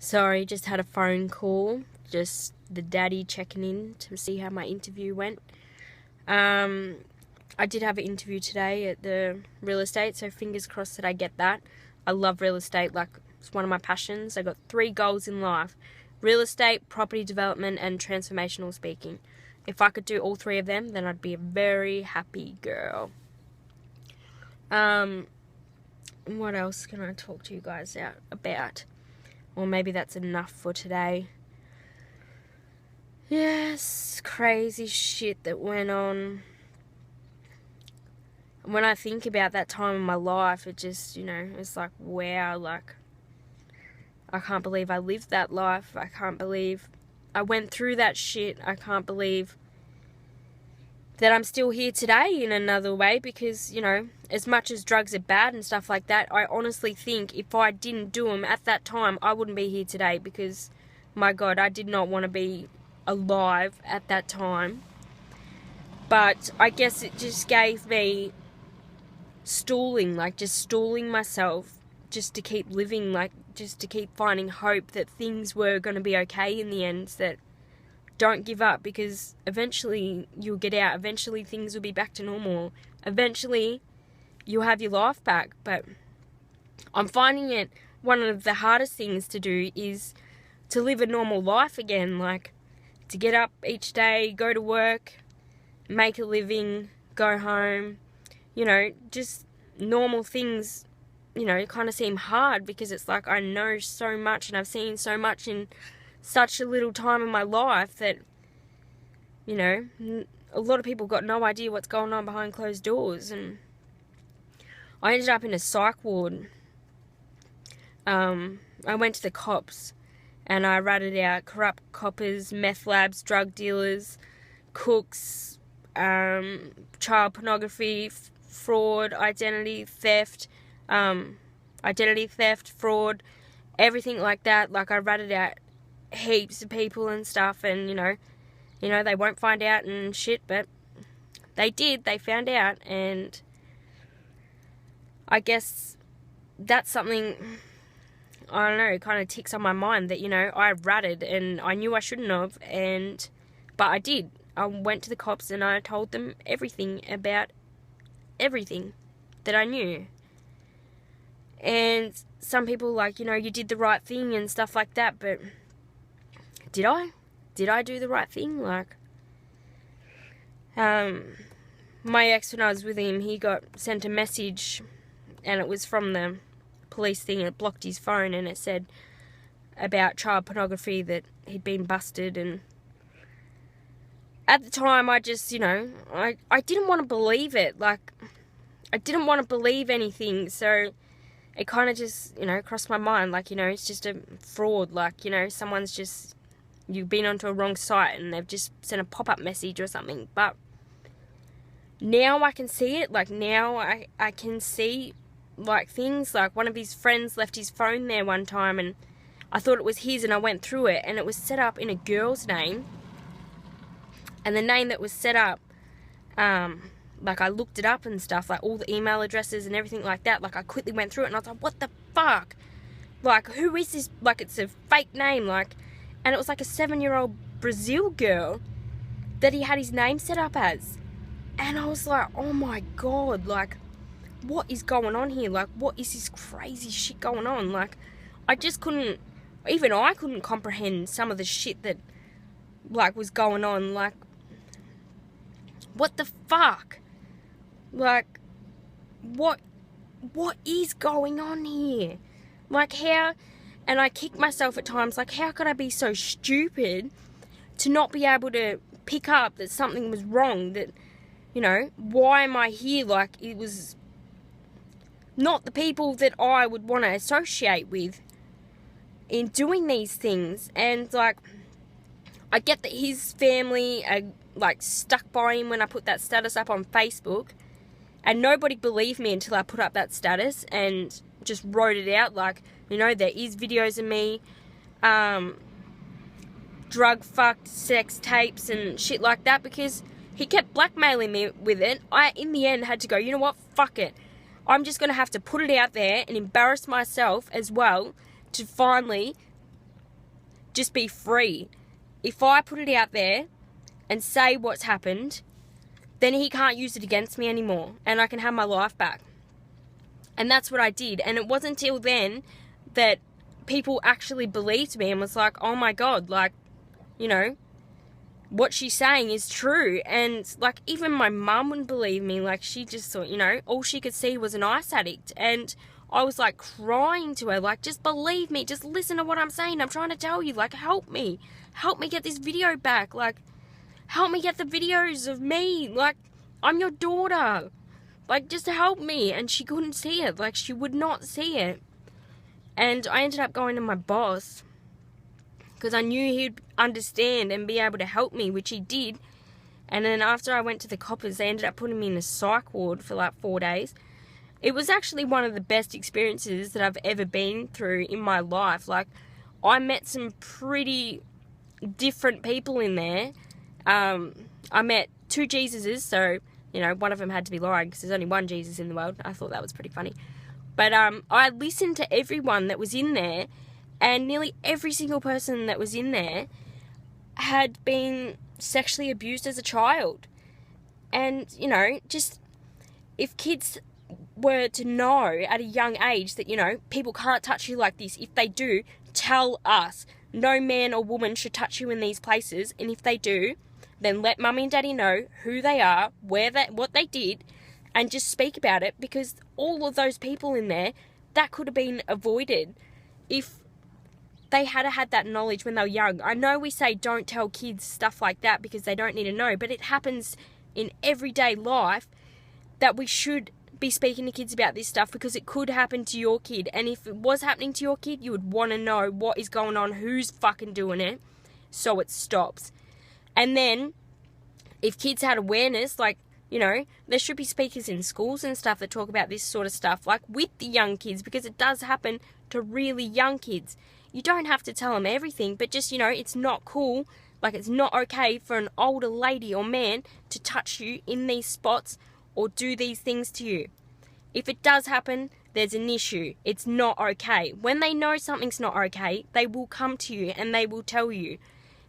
Sorry, just had a phone call. Just the daddy checking in to see how my interview went. I did have an interview today at the real estate, so fingers crossed that I get that. I love real estate, like it's one of my passions. I got 3 goals in life: real estate, property development, and transformational speaking. If I could do all 3 of them, then I'd be a very happy girl. What else can I talk to you guys about? Or maybe that's enough for today. Yes, crazy shit that went on. When I think about that time in my life, it just, it's like, wow, like, I can't believe I lived that life. I can't believe I went through that shit. I can't believe that I'm still here today in another way because, as much as drugs are bad and stuff like that, I honestly think if I didn't do them at that time, I wouldn't be here today because, my God, I did not want to be alive at that time. But I guess it just gave me stalling myself just to keep living, just to keep finding hope that things were going to be okay in the end, that don't give up because eventually you'll get out, eventually things will be back to normal, eventually you'll have your life back. But I'm finding it one of the hardest things to do is to live a normal life again, like to get up each day, go to work, make a living, go home, just normal things, kind of seem hard because it's like I know so much and I've seen so much in such a little time in my life that, a lot of people got no idea what's going on behind closed doors. And I ended up in a psych ward. I went to the cops and I ratted out corrupt coppers, meth labs, drug dealers, cooks, child pornography, fraud, identity theft, fraud, everything like that. Like I ratted out heaps of people and stuff, and they won't find out and shit, but they did. They found out, and I guess that's something, I don't know, kind of ticks on my mind that I ratted and I knew I shouldn't have, but I did. I went to the cops and I told them everything about everything that I knew. And some people you did the right thing and stuff like that, but did I? Did I do the right thing? My ex, when I was with him, he got sent a message and it was from the police thing, and it blocked his phone, and it said about child pornography, that he'd been busted. And at the time I just, I didn't want to believe it. I didn't want to believe anything, so it kind of just, crossed my mind, it's just a fraud, someone's just, you've been onto a wrong site and they've just sent a pop-up message or something. But now I can see it, now I can see, things, one of his friends left his phone there one time and I thought it was his, and I went through it and it was set up in a girl's name, and the name that was set up, I looked it up and stuff, all the email addresses and everything like that. I quickly went through it and I was like, what the fuck? Who is this? It's a fake name, and it was a 7-year-old Brazil girl that he had his name set up as. And I was like, oh my God, what is going on here? What is this crazy shit going on? I just couldn't, even I couldn't comprehend some of the shit that, was going on. What the fuck? What is going on here? How, and I kick myself at times, how could I be so stupid to not be able to pick up that something was wrong, that, why am I here? It was not the people that I would want to associate with in doing these things. And, I get that his family are, stuck by him when I put that status up on Facebook. And nobody believed me until I put up that status and just wrote it out. There is videos of me, drug fucked sex tapes and shit like that, because he kept blackmailing me with it. I, in the end, had to go, you know what, fuck it. I'm just going to have to put it out there and embarrass myself as well to finally just be free. If I put it out there and say what's happened, then he can't use it against me anymore and I can have my life back. And that's what I did. And it wasn't until then that people actually believed me and was like, oh my God, like, you know, what she's saying is true. And like, even my mum wouldn't believe me. Like, she just thought, you know, all she could see was an ice addict. And I was like crying to her, like, just believe me, just listen to what I'm saying. I'm trying to tell you, like, help me get this video back. Like, help me get the videos of me. Like, I'm your daughter. Like, just help me. And she couldn't see it. Like, she would not see it. And I ended up going to my boss because I knew he'd understand and be able to help me, which he did. And then after I went to the coppers, they ended up putting me in a psych ward for like 4 days. It was actually one of the best experiences that I've ever been through in my life. Like, I met some pretty different people in there. I met 2 Jesuses, so, you know, one of them had to be lying because there's only one Jesus in the world. I thought that was pretty funny. But I listened to everyone that was in there, and nearly every single person that was in there had been sexually abused as a child. And, you know, just if kids were to know at a young age that, you know, people can't touch you like this, if they do, tell us. No man or woman should touch you in these places, and if they do, then let mummy and daddy know who they are, what they did, and just speak about it, because all of those people in there, that could have been avoided if they had that knowledge when they were young. I know we say don't tell kids stuff like that because they don't need to know, but it happens in everyday life that we should be speaking to kids about this stuff, because it could happen to your kid. And if it was happening to your kid, you would want to know what is going on, who's fucking doing it, so it stops. And then if kids had awareness, like, you know, there should be speakers in schools and stuff that talk about this sort of stuff, like with the young kids, because it does happen to really young kids. You don't have to tell them everything, but just, you know, it's not cool. Like, it's not okay for an older lady or man to touch you in these spots or do these things to you. If it does happen, there's an issue. It's not okay. When they know something's not okay, they will come to you and they will tell you.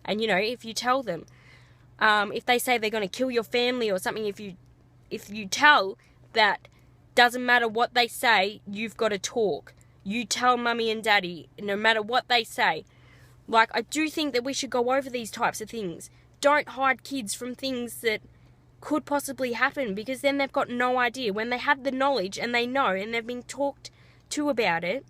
And, you know, if you tell them, if they say they're going to kill your family or something, if you tell that, doesn't matter what they say, you've got to talk. You tell mummy and daddy, no matter what they say. Like, I do think that we should go over these types of things. Don't hide kids from things that could possibly happen, because then they've got no idea. When they have the knowledge and they know and they've been talked to about it,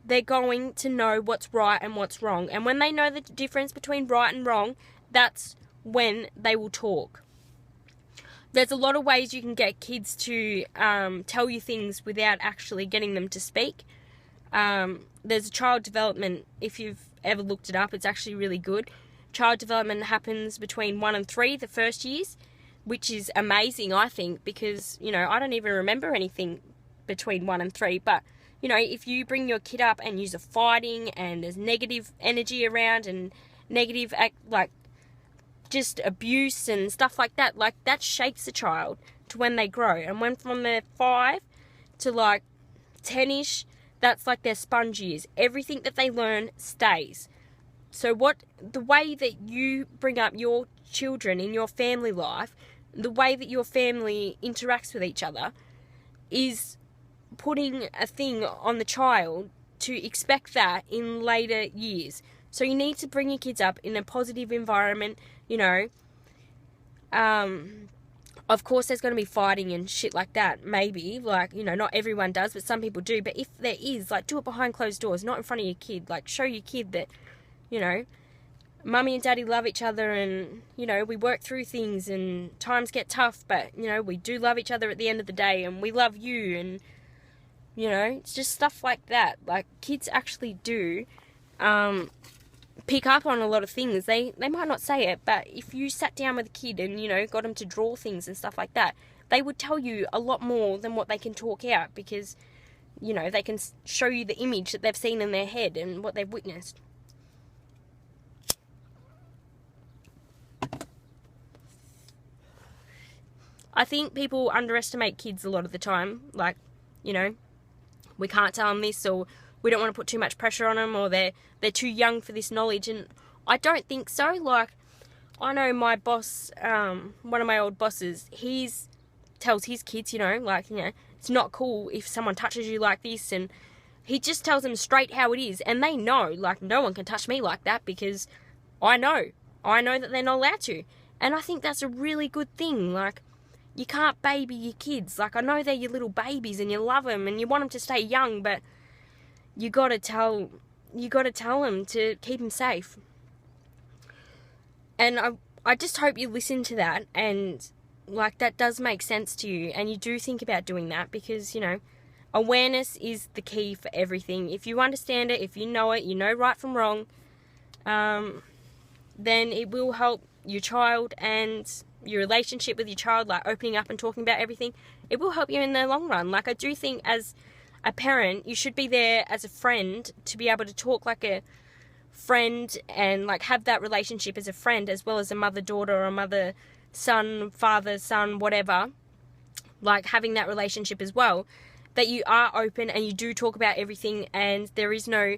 they're going to know what's right and what's wrong. And when they know the difference between right and wrong, that's when they will talk. There's a lot of ways you can get kids to tell you things without actually getting them to speak. There's a child development, if you've ever looked it up, it's actually really good. Child development happens between 1 and 3, the first years, which is amazing, I think, because, you know, I don't even remember anything between 1 and 3, but, you know, if you bring your kid up and you're fighting and there's negative energy around and negative, like, just abuse and stuff like that shapes a child to when they grow. And when from they're 5 to like 10-ish, that's like their sponge years. Everything that they learn stays. So the way that you bring up your children in your family life, the way that your family interacts with each other, is putting a thing on the child to expect that in later years. So you need to bring your kids up in a positive environment, you know. Of course there's going to be fighting and shit like that, maybe. Like, you know, not everyone does, but some people do. But if there is, like, do it behind closed doors, not in front of your kid. Like, show your kid that, you know, mummy and daddy love each other and, you know, we work through things and times get tough, but, you know, we do love each other at the end of the day and we love you, and, you know, it's just stuff like that. Like, kids actually do pick up on a lot of things. They might not say it, but if you sat down with a kid and, you know, got them to draw things and stuff like that, they would tell you a lot more than what they can talk out, because, you know, they can show you the image that they've seen in their head and what they've witnessed. I think people underestimate kids a lot of the time. Like, you know, we can't tell them this, or we don't want to put too much pressure on them, or they're too young for this knowledge. And I don't think so. Like, I know my boss, one of my old bosses, tells his kids, you know, like, you know, it's not cool if someone touches you like this, and he just tells them straight how it is, and they know, like, no one can touch me like that, because I know that they're not allowed to. And I think that's a really good thing. Like, you can't baby your kids. Like, I know they're your little babies and you love them and you want them to stay young, but you got to tell them to keep them safe. And I just hope you listen to that, and like, that does make sense to you, and you do think about doing that, because, you know, awareness is the key for everything. If you understand it, if you know it, you know right from wrong, then it will help your child and your relationship with your child, like opening up and talking about everything. It will help you in the long run. Like, I do think as a parent, you should be there as a friend to be able to talk like a friend, and like have that relationship as a friend, as well as a mother-daughter or a mother-son, father-son, whatever. Like, having that relationship as well, that you are open and you do talk about everything, and there is no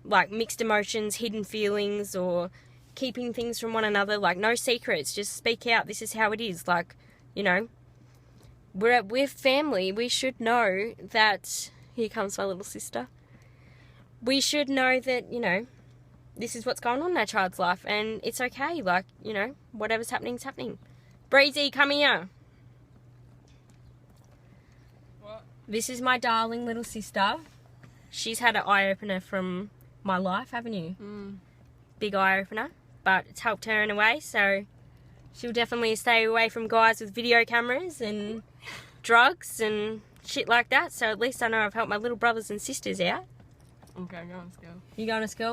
like mixed emotions, hidden feelings, or keeping things from one another. Like, no secrets, just speak out. This is how it is. Like, you know, we're family. We should know that. Here comes my little sister. We should know that, you know, this is what's going on in our child's life, and it's okay. Like, you know, whatever's happening is happening. Breezy, come here. What? This is my darling little sister. She's had an eye-opener from my life, haven't you? Big eye-opener. But it's helped her in a way, so she'll definitely stay away from guys with video cameras and drugs and shit like that. So at least I know I've helped my little brothers and sisters out. Okay, I'm going to school. You going to school?